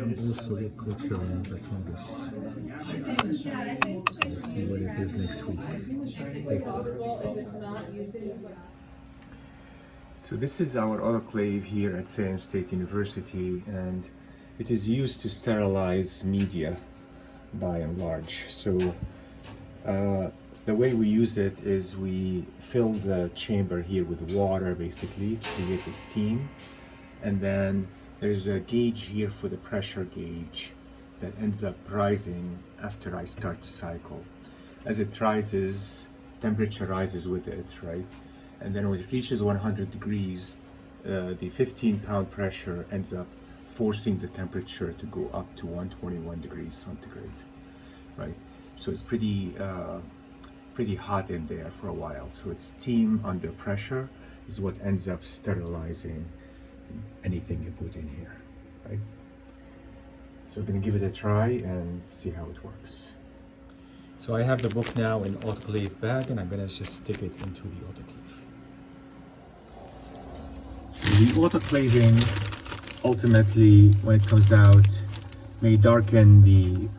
I'm also a coach around the Fungus. So we'll see what it is next week. So this is our autoclave here at San State University, and it is used to sterilize media by and large. So the way we use it is we fill the chamber here with water, basically, to create the steam. And then there's a gauge here for the pressure gauge that ends up rising after I start the cycle. As it rises, temperature rises with it, right? And then when it reaches 100 degrees, the 15-pound pressure ends up forcing the temperature to go up to 121 degrees centigrade, right? So it's pretty hot in there for a while. So it's steam under pressure is what ends up sterilizing anything you put in here, right? So we're gonna give it a try and see how it works. So I have the book now in autoclave bag, and I'm gonna just stick it into the autoclave. So the autoclaving ultimately, when it comes out, may darken the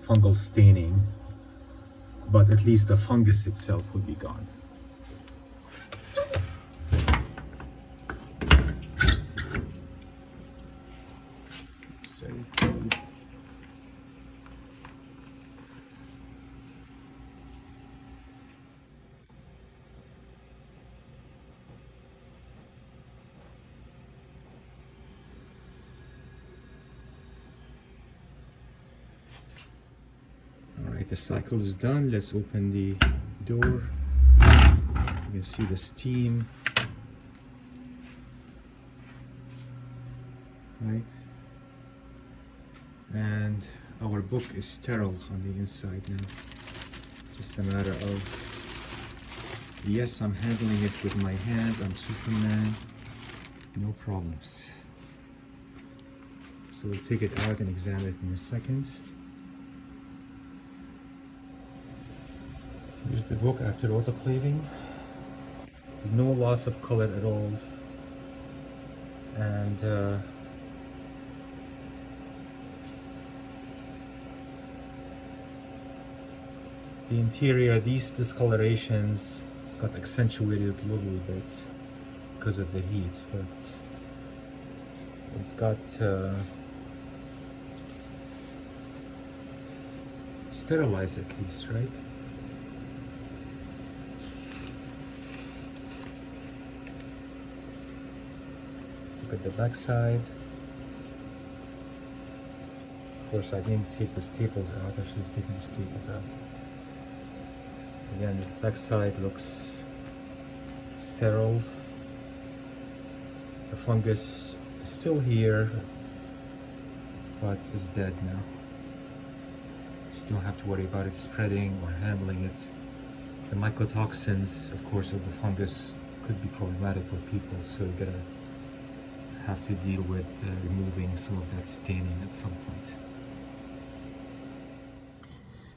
fungal staining, but at least the fungus itself will be gone. Alright, the cycle is done. Let's open the door. You can see the steam. Right? And our book is sterile on the inside now. Just a matter of, yes, I'm handling it with my hands. I'm Superman. No problems. So we'll take it out and examine it in a second. Here's the book after autoclaving. No loss of color at all. And the interior, these discolorations got accentuated a little bit because of the heat, but it got sterilized at least, right? Look at the back side. Of course, I didn't take the staples out. I should have taken the staples out. Again, the back side looks sterile. The fungus is still here, but is dead now. So you don't have to worry about it spreading or handling it. The mycotoxins, of course, of the fungus could be problematic for people, so you're gonna have to deal with removing some of that staining at some point.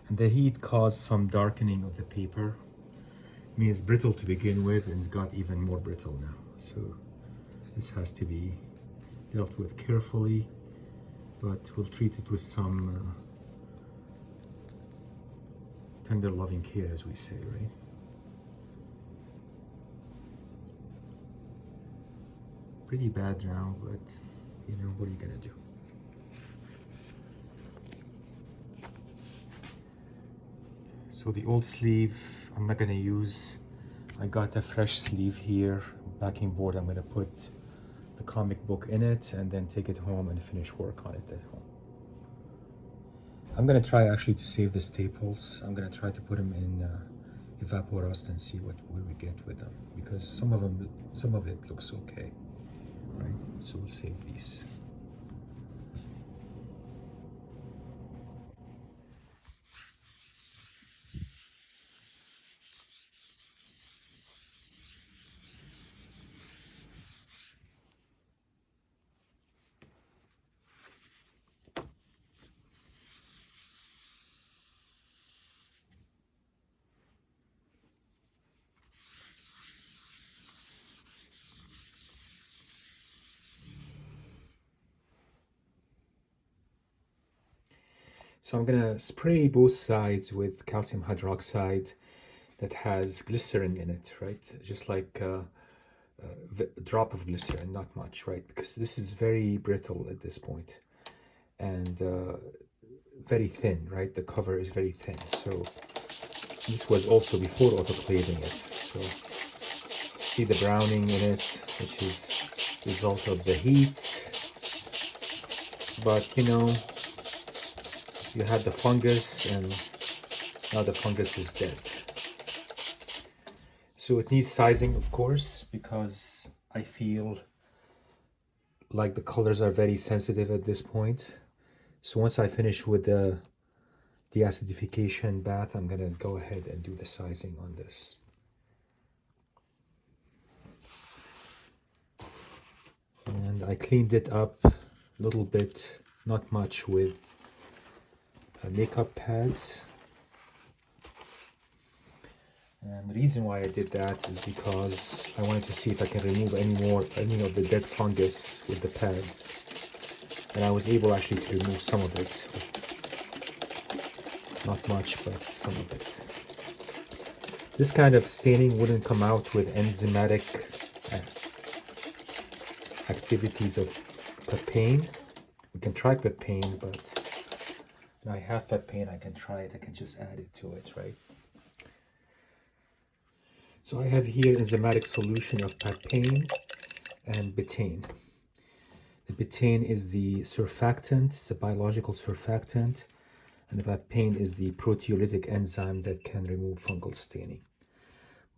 And the heat caused some darkening of the paper. I mean, it's brittle to begin with, and it got even more brittle now. So this has to be dealt with carefully, but we'll treat it with some tender loving care, as we say, right? Pretty bad now, but you know, what are you gonna do? So the old sleeve I'm not gonna use. I got a fresh sleeve here, backing board. I'm gonna put the comic book in it and then take it home and finish work on it at home. I'm gonna try actually to save the staples. I'm gonna try to put them in evaporust and see what we get with them, because some of it looks okay, right? So we'll save these. So I'm gonna spray both sides with calcium hydroxide that has glycerin in it, right? Just like a drop of glycerin, not much, right? Because this is very brittle at this point and very thin, right? The cover is very thin. So this was also before autoclaving it. So see the browning in it, which is the result of the heat. But you know, you had the fungus and now the fungus is dead. So it needs sizing, of course, because I feel like the colors are very sensitive at this point. So once I finish with the deacidification bath, I'm gonna go ahead and do the sizing on this. And I cleaned it up a little bit, not much, with makeup pads. And the reason why I did that is because I wanted to see if I can remove any of the dead fungus with the pads. And I was able actually to remove some of it. Not much, but some of it. This kind of staining wouldn't come out with enzymatic activities of papain. We can try papain, but when I have papain, I can try it. I can just add it to it, right? So I have here enzymatic solution of papain and betaine. The betaine is the surfactant, it's a biological surfactant, and the papain is the proteolytic enzyme that can remove fungal staining.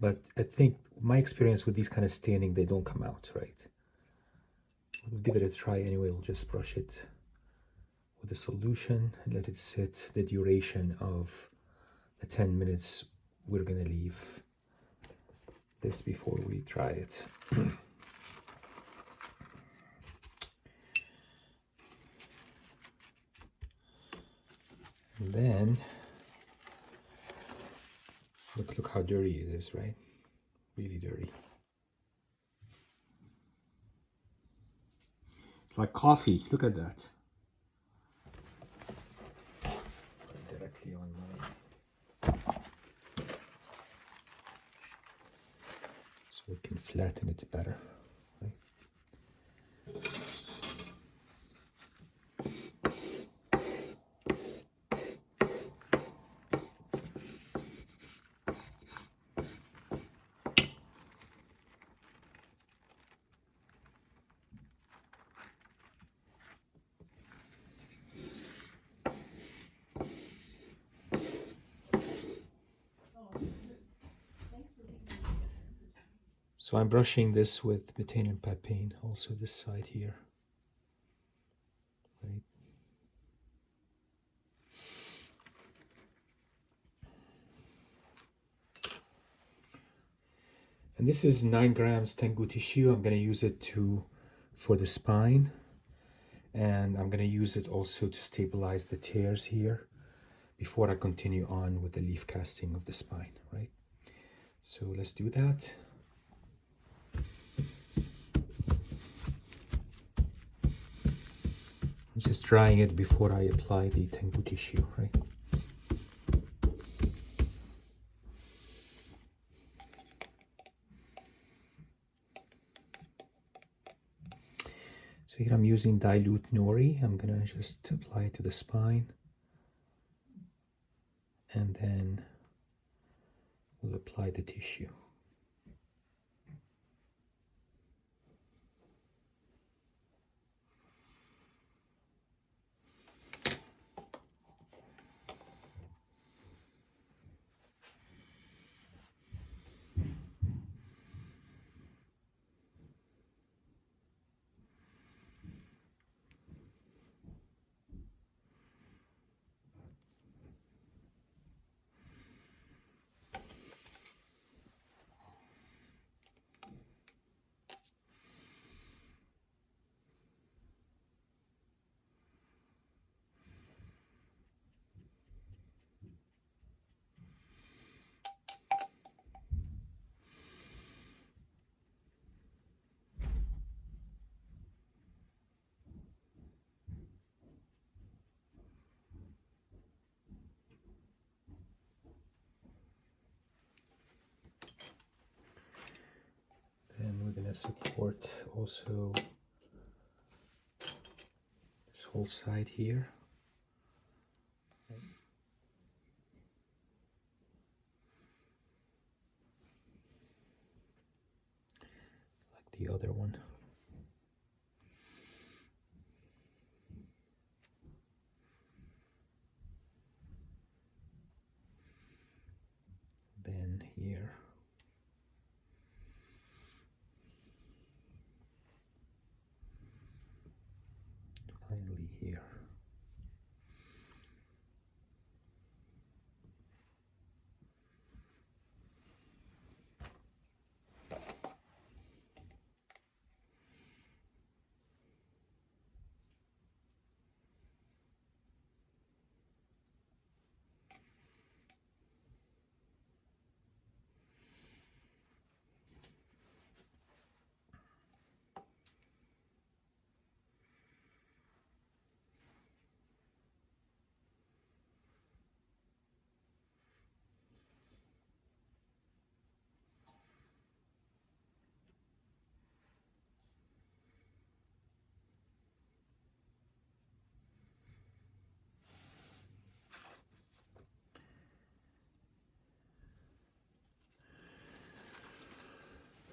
But I think my experience with these kind of staining, they don't come out, right? We'll give it a try anyway. We'll just brush it with the solution and let it sit the duration of the 10 minutes we're gonna leave this before we try it. And then look how dirty it is, right? Really dirty. It's like coffee. Look at that. Directly on my, so we can flatten it better. Right? So I'm brushing this with betaine and papain, also this side here. Right. And this is 9 grams Tengu tissue. I'm going to use it for the spine. And I'm going to use it also to stabilize the tears here before I continue on with the leaf casting of the spine, right? So let's do that. I'm just drying it before I apply the Tengu tissue, right? So here I'm using dilute nori. I'm gonna just apply it to the spine. And then we'll apply the tissue. gonna support also this whole side here. Like the other one. Then here. Finally here.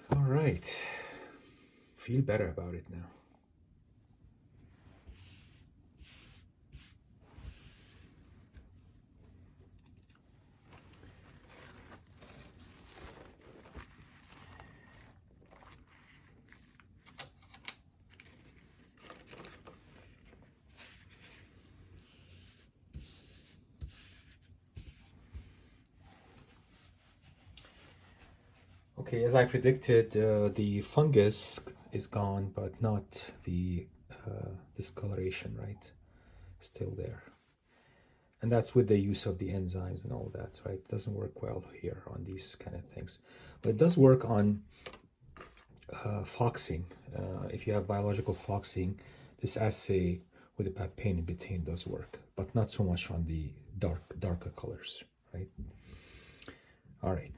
All right, feel better about it now. Okay, as I predicted, the fungus is gone, but not the discoloration, right? Still there. And that's with the use of the enzymes and all that, right? It doesn't work well here on these kind of things. But it does work on foxing. If you have biological foxing, this assay with the papain and betaine does work, but not so much on the darker colors, right? All right.